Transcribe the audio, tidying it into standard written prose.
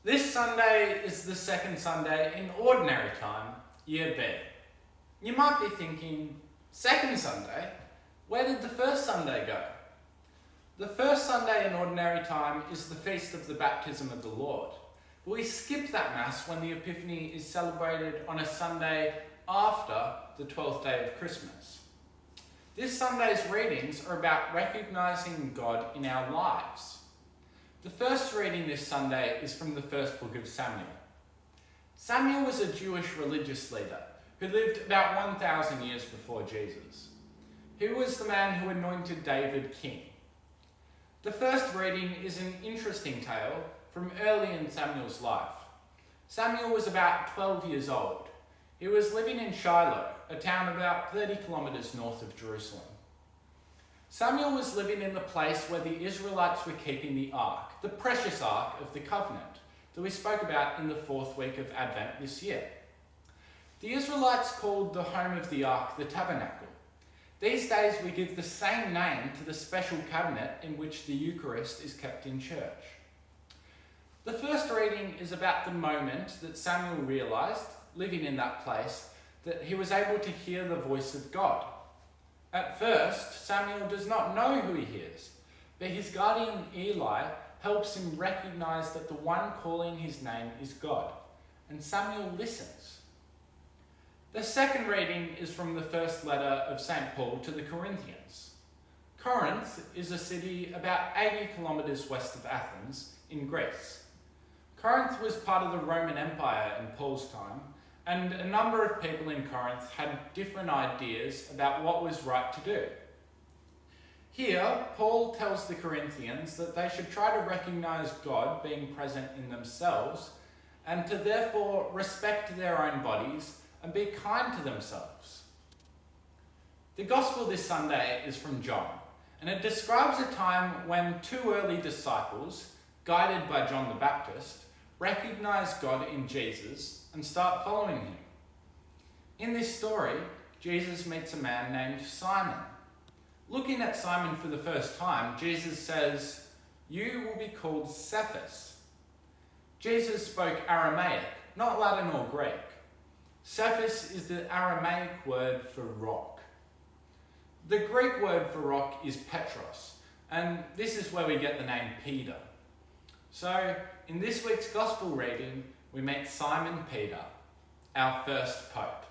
This Sunday is the second Sunday in Ordinary Time, Year B. You might be thinking, second Sunday? Where did the first Sunday go? The first Sunday in Ordinary Time is the feast of the baptism of the Lord. We skip that Mass when the Epiphany is celebrated on a Sunday after the 12th day of Christmas. This Sunday's readings are about recognising God in our lives. The first reading this Sunday is from the first book of Samuel. Samuel was a Jewish religious leader who lived about 1,000 years before Jesus. He was the man who anointed David king. The first reading is an interesting tale from early in Samuel's life. Samuel was about 12 years old. He was living in Shiloh, a town about 30 kilometres north of Jerusalem. Samuel was living in the place where the Israelites were keeping the ark, the precious ark of the covenant, that we spoke about in the fourth week of Advent this year. The Israelites called the home of the ark the tabernacle. These days we give the same name to the special cabinet in which the Eucharist is kept in church. The first reading is about the moment that Samuel realised, living in that place, that he was able to hear the voice of God. At first, Samuel does not know who he hears, but his guardian Eli helps him recognise that the one calling his name is God, and Samuel listens. The second reading is from the first letter of St. Paul to the Corinthians. Corinth is a city about 80 kilometres west of Athens in Greece. Corinth was part of the Roman Empire in Paul's time, and a number of people in Corinth had different ideas about what was right to do. Here, Paul tells the Corinthians that they should try to recognise God being present in themselves and to therefore respect their own bodies and be kind to themselves. The Gospel this Sunday is from John, and it describes a time when two early disciples, guided by John the Baptist, recognise God in Jesus and start following him. In this story, Jesus meets a man named Simon. Looking at Simon for the first time, Jesus says, "You will be called Cephas." Jesus spoke Aramaic, not Latin or Greek. Cephas is the Aramaic word for rock. The Greek word for rock is Petros, and this is where we get the name Peter. So, in this week's Gospel reading, we meet Simon Peter, our first Pope.